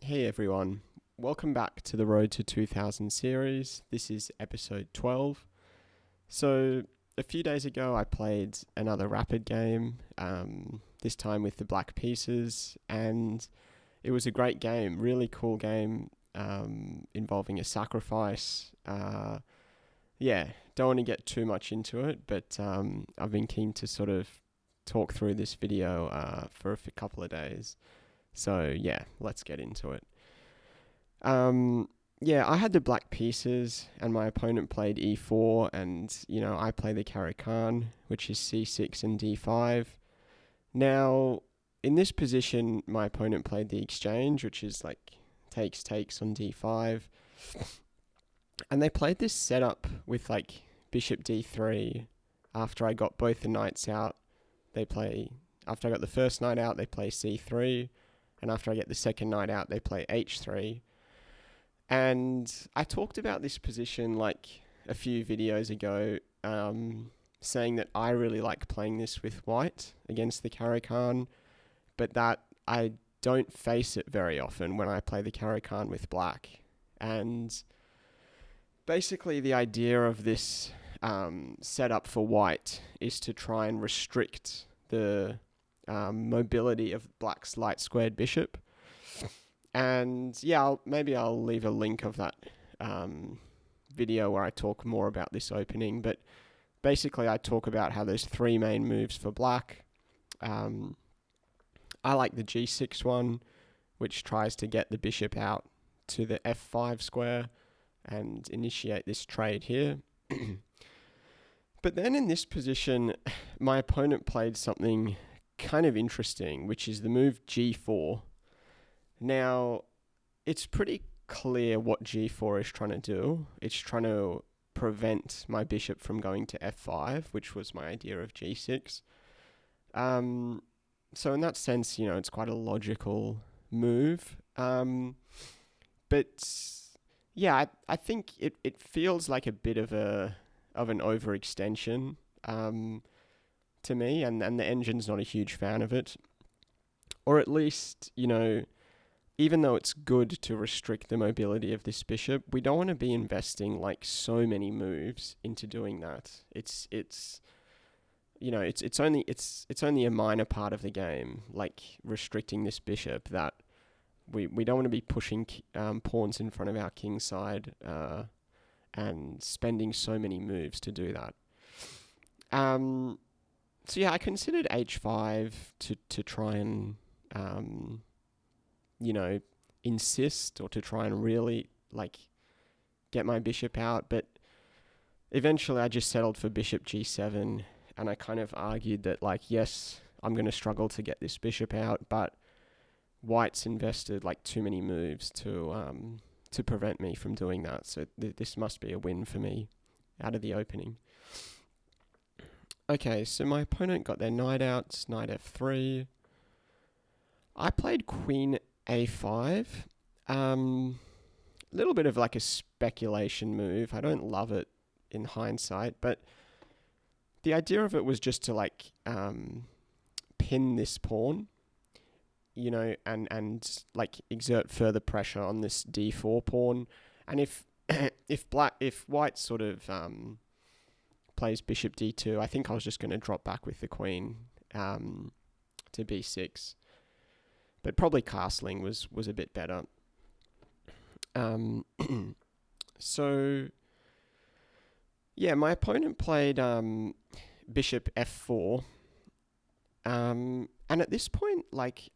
Hey everyone, welcome back to the Road to 2000 series. This is episode 12. So, a few days ago I played another rapid game, this time with the Black Pieces, and it was a great game, really cool game, involving a sacrifice. Don't want to get too much into it, but I've been keen to sort of talk through this video for a couple of days. So yeah, let's get into it. I had the black pieces, and my opponent played e4, and I play the Caro-Kann, which is c6 and d5. Now, in this position, my opponent played the exchange, which is like takes on d5, and they played this setup with like bishop d3. After I got both the knights out, after I got the first knight out, they play c3. And after I get the second knight out, they play h3. And I talked about this position like a few videos ago, saying that I really like playing this with white against the Caro-Kann, but that I don't face it very often when I play the Caro-Kann with black. And basically the idea of this setup for white is to try and restrict the mobility of black's light squared bishop. And maybe I'll leave a link of that video where I talk more about this opening. But basically I talk about how there's three main moves for black. I like the g6 one, which tries to get the bishop out to the f5 square and initiate this trade here. But then in this position, my opponent played something kind of interesting, which is the move g4. Now, it's pretty clear what g4 is trying to do. It's trying to prevent my bishop from going to f5, which was my idea of g6. So in that sense, it's quite a logical move. But yeah, I think it feels like a bit of an overextension to me, and the engine's not a huge fan of it. Or at least, even though it's good to restrict the mobility of this bishop, we don't want to be investing like so many moves into doing that. It's only a minor part of the game, like restricting this bishop, that we don't want to be pushing pawns in front of our king side and spending so many moves to do that. I considered h5 to try and insist, or to try and really get my bishop out, but eventually I just settled for bishop g7, and I kind of argued that yes, I'm going to struggle to get this bishop out, but white's invested too many moves to prevent me from doing that, so this must be a win for me out of the opening. Okay, so my opponent got their knight out, knight f3. I played queen a5. Little bit of a speculation move. I don't love it in hindsight, but the idea of it was just to pin this pawn, and exert further pressure on this d4 pawn. And if white sort of plays bishop d2, I think I was just going to drop back with the queen to b6. But probably castling was a bit better. So my opponent played bishop f4. And at this point,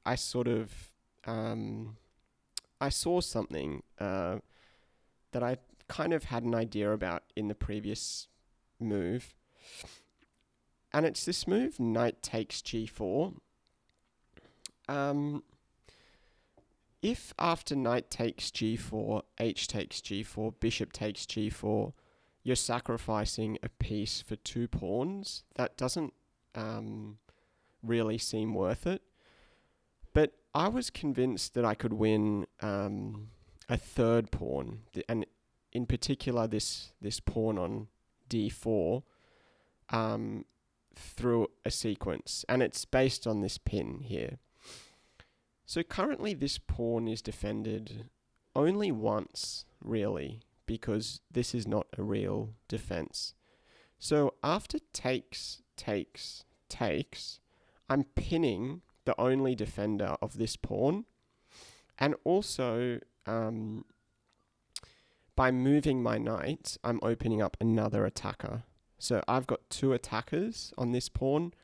I sort of I saw something that I kind of had an idea about in the previous move. And it's this move, knight takes g4. If after knight takes g4, h takes g4, bishop takes g4, you're sacrificing a piece for two pawns, that doesn't really seem worth it. But I was convinced that I could win a third pawn, and in particular this pawn on d4, through a sequence, and it's based on this pin here. So currently this pawn is defended only once, really, because this is not a real defense. So after takes, I'm pinning the only defender of this pawn, and also by moving my knight, I'm opening up another attacker. So I've got two attackers on this pawn,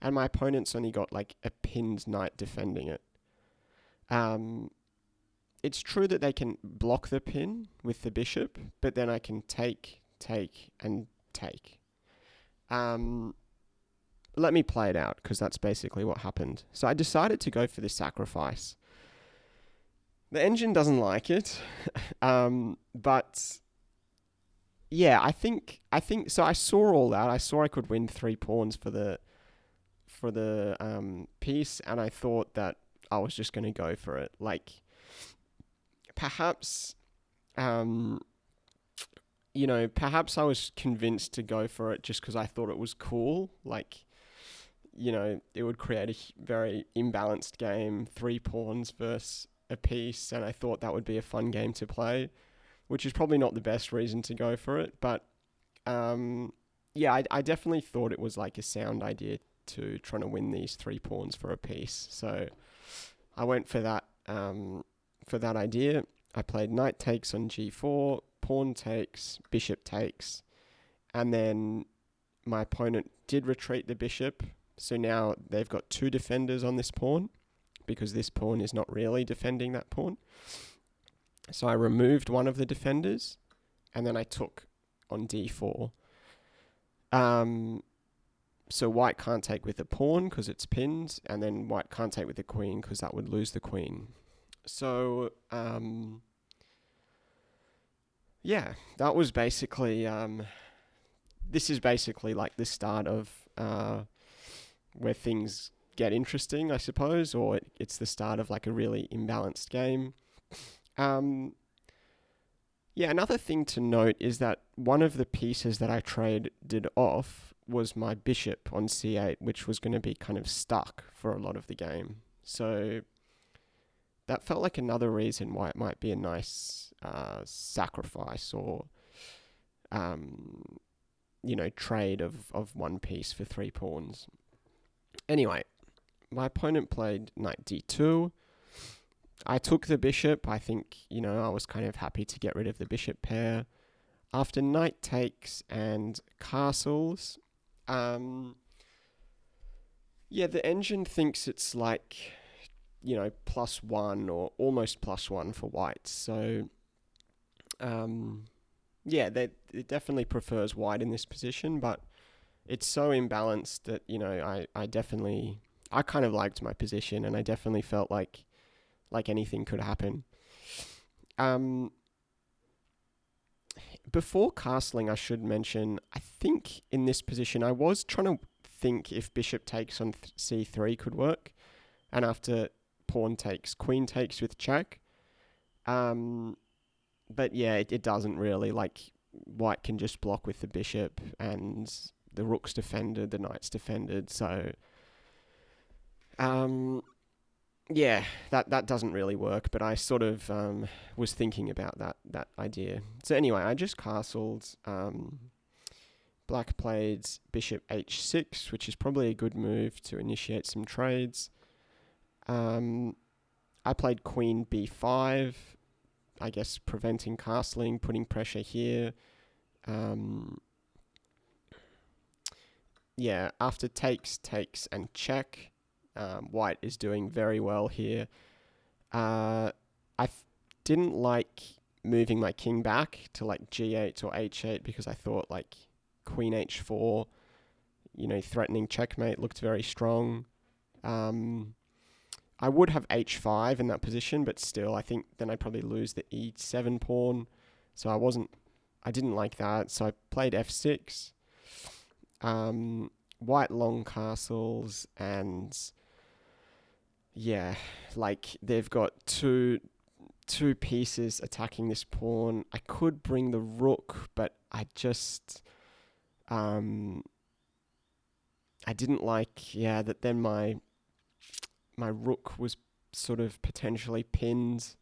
and my opponent's only got like a pinned knight defending it. It's true that they can block the pin with the bishop, but then I can take, and take. Let me play it out, because that's basically what happened. So I decided to go for this sacrifice. The engine doesn't like it, but yeah, I think so. I saw all that. I saw I could win 3 pawns for the piece, and I thought that I was just going to go for it. Like, perhaps, perhaps I was convinced to go for it just because I thought it was cool. Like, it would create a very imbalanced game, 3 pawns versus a piece, and I thought that would be a fun game to play, which is probably not the best reason to go for it. But, I definitely thought it was like a sound idea to trying to win these 3 pawns for a piece. So I went for that idea. I played knight takes on g4, pawn takes, bishop takes, and then my opponent did retreat the bishop. So now they've got 2 defenders on this pawn, because this pawn is not really defending that pawn. So I removed one of the defenders, and then I took on d4. So white can't take with the pawn because it's pinned, and then white can't take with the queen because that would lose the queen. So, that was basically, this is basically like the start of where things get interesting, I suppose, or it's the start of like a really imbalanced game. Another thing to note is that one of the pieces that I traded off was my bishop on c8, which was going to be kind of stuck for a lot of the game. So that felt like another reason why it might be a nice sacrifice or, trade of one piece for 3 pawns. Anyway, my opponent played knight d2. I took the bishop. I think, I was kind of happy to get rid of the bishop pair. After knight takes and castles, the engine thinks it's like, +1 or almost +1 for white. So, it definitely prefers white in this position, but it's so imbalanced that, I kind of liked my position, and I definitely felt like anything could happen. Before castling, I should mention, I think in this position, I was trying to think if bishop takes on c3 could work, and after pawn takes, queen takes with check. But yeah, it doesn't really. Like, white can just block with the bishop, and the rook's defended, the knight's defended, so that doesn't really work, but I sort of was thinking about that idea. So anyway, I just castled. Black played bishop h6, which is probably a good move to initiate some trades. I played queen b5, I guess preventing castling, putting pressure here. After takes, and check, white is doing very well here. I didn't like moving my king back to like g8 or h8 because I thought like queen h4, threatening checkmate looked very strong. I would have h5 in that position, but still, I think then I'd probably lose the e7 pawn. So I didn't like that. So I played f6. White long castles, and they've got two pieces attacking this pawn. I could bring the rook, but I just I didn't like that then my rook was sort of potentially pinned.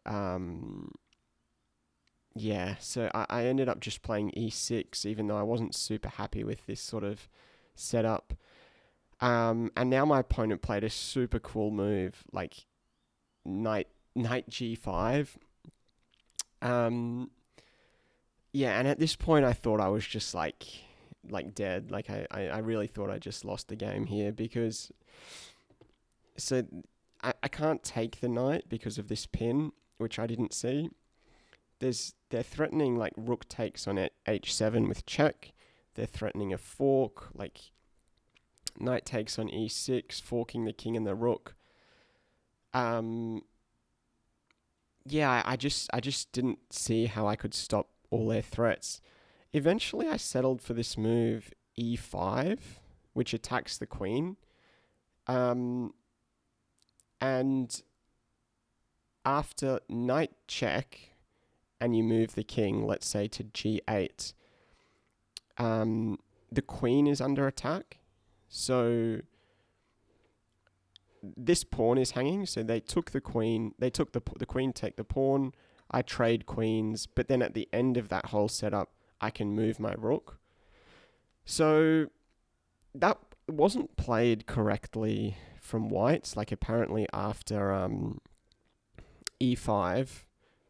Um, yeah, so I ended up just playing e6, even though I wasn't super happy with this sort of setup. And now my opponent played a super cool move, like knight g5. Um, yeah, and at this point I thought I was just like dead. Like I really thought I just lost the game here because so I can't take the knight because of this pin, which I didn't see. They're threatening like rook takes on at h7 with check. They're threatening a fork, like knight takes on e6, forking the king and the rook. Um, yeah, I just didn't see how I could stop all their threats. Eventually, I settled for this move e5, which attacks the queen. Um, and after knight check, and you move the king, let's say to g8, the queen is under attack. So this pawn is hanging. So they took the queen. They took the queen, take the pawn. I trade queens, but then at the end of that whole setup, I can move my rook. So that wasn't played correctly from white's. Like apparently after e5,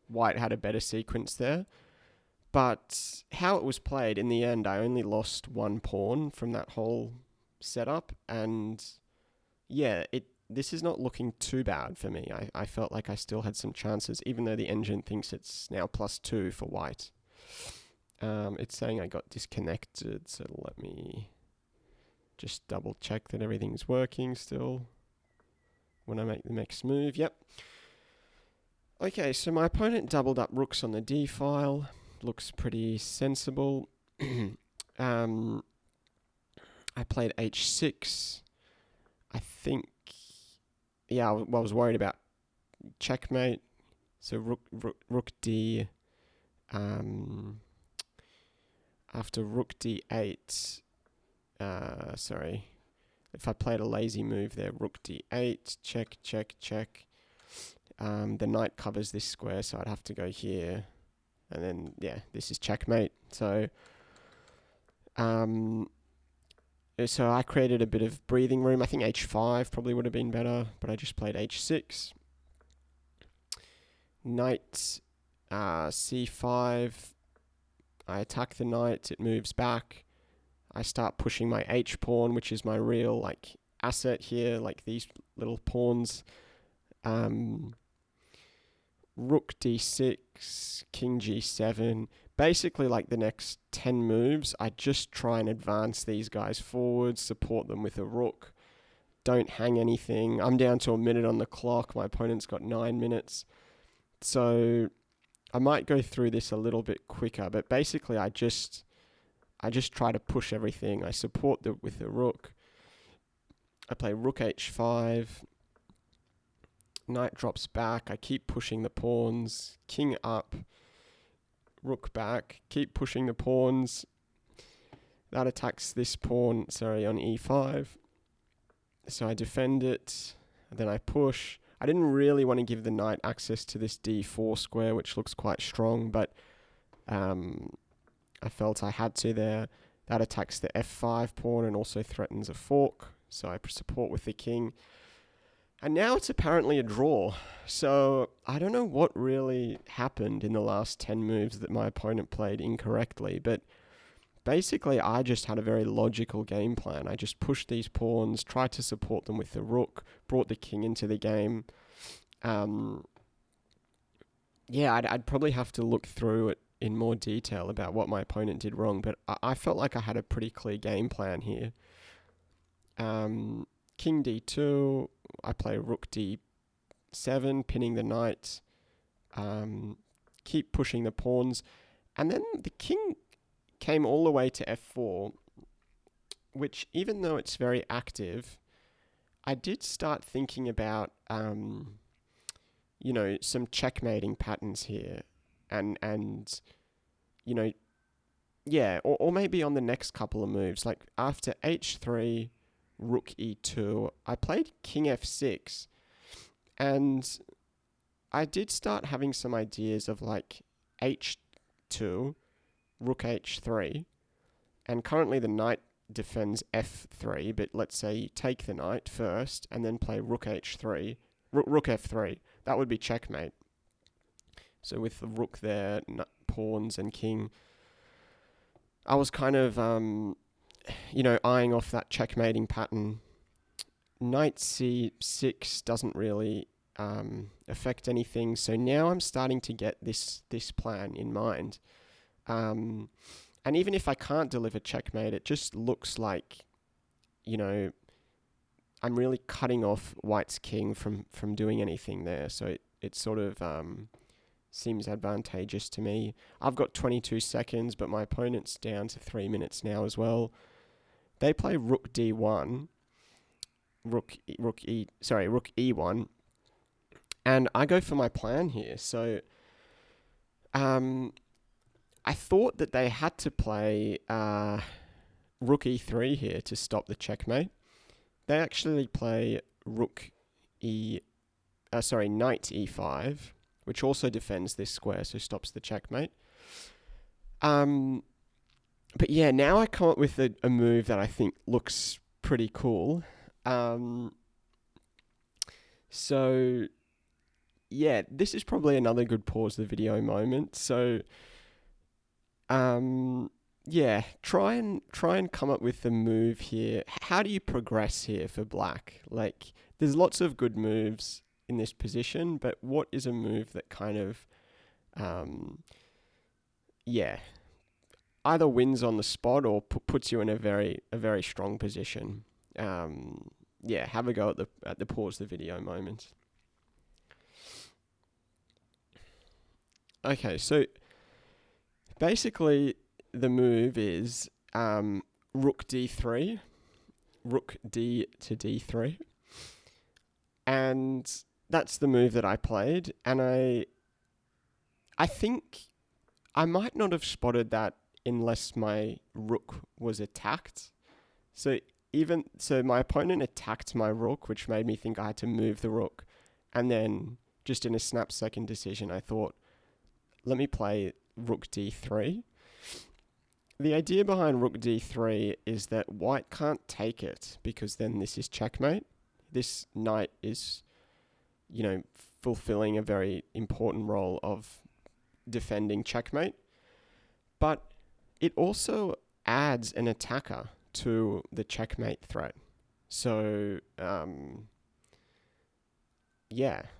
white had a better sequence there. But how it was played, in the end, I only lost one pawn from that whole setup. And yeah, this is not looking too bad for me. I felt like I still had some chances, even though the engine thinks it's now +2 for white. It's saying I got disconnected, so let me just double check that everything's working still when I make the next move. Yep. Okay, so my opponent doubled up rooks on the d file. Looks pretty sensible. I played h6. I think, yeah, I was worried about checkmate. So rook d. After rook d8, sorry, if I played a lazy move there, rook d8, check, check, check. The knight covers this square, so I'd have to go here. And then, yeah, this is checkmate. So I created a bit of breathing room. I think h5 probably would have been better, but I just played h6. Knight c5. I attack the knight. It moves back. I start pushing my h-pawn, which is my real like asset here, like these little pawns. Rook d6, king g7. Basically, like the next 10 moves, I just try and advance these guys forward, support them with a rook. Don't hang anything. I'm down to a minute on the clock. My opponent's got 9 minutes. So I might go through this a little bit quicker, but basically I just try to push everything. I support with the rook. I play rook h5. Knight drops back. I keep pushing the pawns. King up. Rook back. Keep pushing the pawns. That attacks this pawn, on e5. So I defend it. Then I push. I didn't really want to give the knight access to this d4 square, which looks quite strong, but I felt I had to there. That attacks the f5 pawn and also threatens a fork. So I support with the king. And now it's apparently a draw. So I don't know what really happened in the last 10 moves that my opponent played incorrectly, but basically I just had a very logical game plan. I just pushed these pawns, tried to support them with the rook, brought the king into the game. I'd probably have to look through it in more detail about what my opponent did wrong, but I felt like I had a pretty clear game plan here. King d2, I play rook d7, pinning the knight, keep pushing the pawns, and then the king came all the way to f4, which, even though it's very active, I did start thinking about, some checkmating patterns here, and or maybe on the next couple of moves, like after h3, rook e2, I played king f6, And I did start having some ideas of like h2, rook h3, and currently the knight defends f3, but let's say you take the knight first and then play rook h3, rook f3. That would be checkmate. So with the rook there, pawns and king, I was kind of, eyeing off that checkmating pattern. Knight c6 doesn't really affect anything. So now I'm starting to get this plan in mind. And even if I can't deliver checkmate, it just looks like, I'm really cutting off white's king from doing anything there. So it sort of seems advantageous to me. I've got 22 seconds, but my opponent's down to 3 minutes now as well. They play rook d1, rook e1, and I go for my plan here. So I thought that they had to play rook e3 here to stop the checkmate. They actually play knight e5, which also defends this square, so stops the checkmate. But yeah, now I come up with a move that I think looks pretty cool. So yeah, this is probably another good pause the video moment. So yeah, try and come up with a move here. How do you progress here for black? Like, there's lots of good moves in this position, but what is a move that kind of, either wins on the spot or puts you in a very strong position? Have a go at the pause the video moment. Okay, so basically the move is rook d3, rook d to d3, and that's the move that I played. And I think I might not have spotted that unless my rook was attacked. So my opponent attacked my rook, which made me think I had to move the rook. And then just in a snap-second decision, I thought, let me play rook d3. The idea behind rook d3 is that white can't take it because then this is checkmate. This knight is, fulfilling a very important role of defending checkmate. But it also adds an attacker to the checkmate threat. So,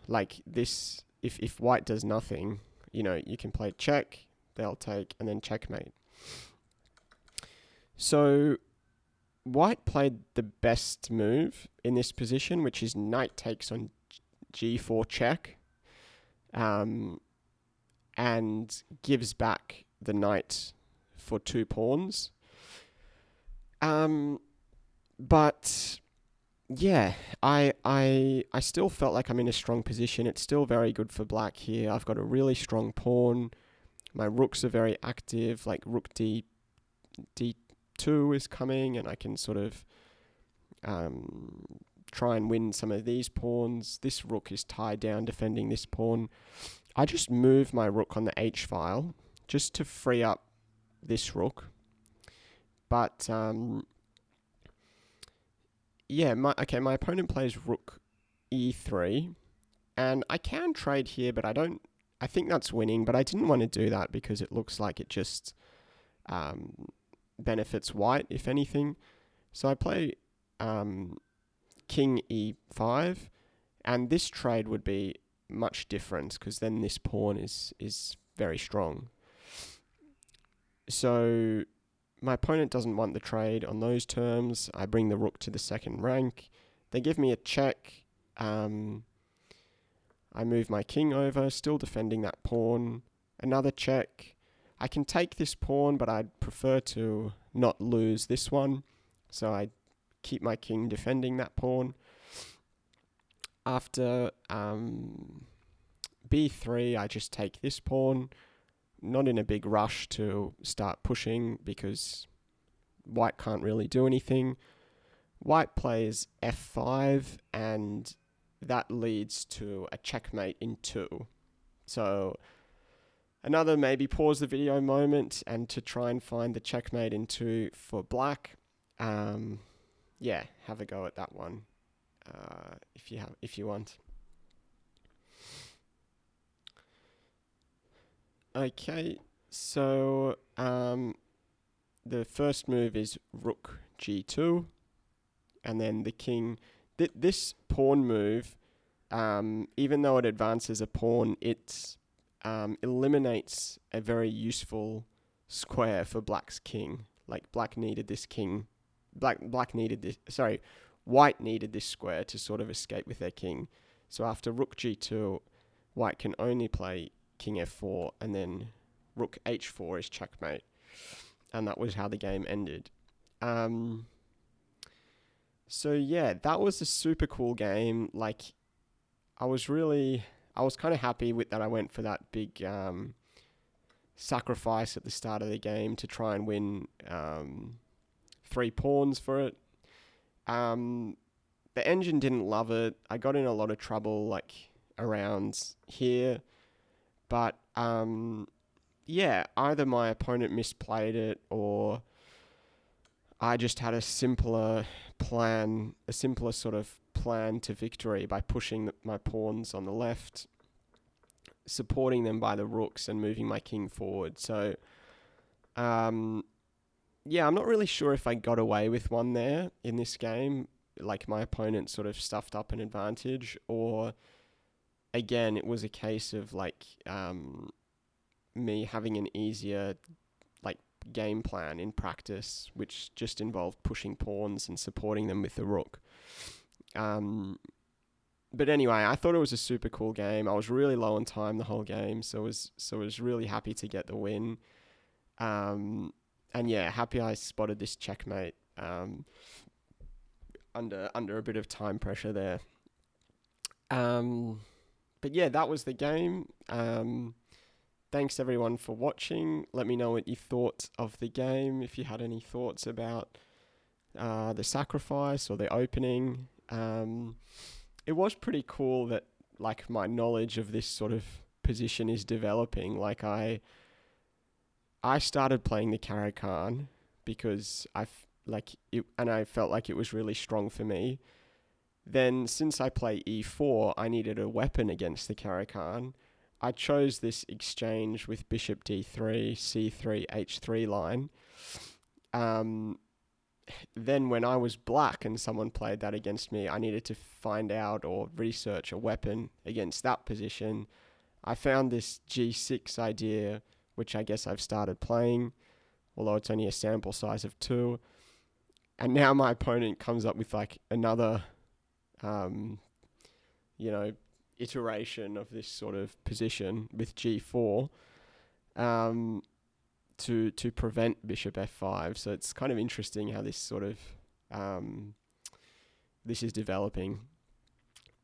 like this, if white does nothing, you can play check, they'll take, and then checkmate. So white played the best move in this position, which is knight takes on g4 check, and gives back the knight for 2 pawns. But yeah, I still felt like I'm in a strong position. It's still very good for black here. I've got a really strong pawn. My rooks are very active, like rook d2 is coming, and I can sort of try and win some of these pawns. This rook is tied down defending this pawn. I just move my rook on the h file just to free up this rook. But my opponent plays rook e3, and I can trade here, but I think that's winning, but I didn't want to do that because it looks like it just benefits white, if anything. So I play king e5, and this trade would be much different because then this pawn is very strong. So my opponent doesn't want the trade on those terms. I bring the rook to the second rank. They give me a check. I move my king over, still defending that pawn. Another check. I can take this pawn, but I'd prefer to not lose this one. So I keep my king defending that pawn. After b3, I just take this pawn. Not in a big rush to start pushing because white can't really do anything. White plays f5, and that leads to a checkmate in 2. So another maybe pause the video moment and to try and find the checkmate in 2 for black. Yeah, have a go at that one if you want. Okay, so the first move is rook g2, and then the king. This pawn move, even though it advances a pawn, it eliminates a very useful square for black's king. Like White needed this square to sort of escape with their king. So after rook g2, white can only play king f4, and then rook h4 is checkmate. And that was how the game ended. So yeah, that was a super cool game. Like, I was kind of happy with that. I went for that big sacrifice at the start of the game to try and win 3 pawns for it. The engine didn't love it. I got in a lot of trouble like around here, but yeah, either my opponent misplayed it or I just had a simpler sort of plan to victory by pushing my pawns on the left, supporting them by the rooks and moving my king forward. So, yeah, I'm not really sure if I got away with one there in this game, like my opponent sort of stuffed up an advantage, or again, it was a case of like me having an easier like game plan in practice, which just involved pushing pawns and supporting them with the rook. But anyway, I thought it was a super cool game. I was really low on time the whole game, so I was really happy to get the win. And yeah, happy I spotted this checkmate under a bit of time pressure there. But yeah, that was the game. Thanks everyone for watching. Let me know what you thought of the game. If you had any thoughts about the sacrifice or the opening. It was pretty cool that like my knowledge of this sort of position is developing. Like I started playing the Caro-Kann because I felt like it was really strong for me. Then since I play e4, I needed a weapon against the Caro-Kann. I chose this exchange with bishop d3, c3, h3 line. Then when I was black and someone played that against me, I needed to find out or research a weapon against that position. I found this g6 idea, which I guess I've started playing, although it's only a sample size of 2. And now my opponent comes up with like another, iteration of this sort of position with g4 to prevent bishop f5. So it's kind of interesting how this sort of this is developing.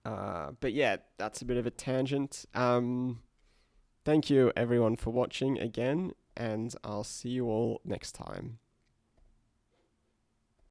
But yeah, that's a bit of a tangent. Thank you everyone for watching again, and I'll see you all next time.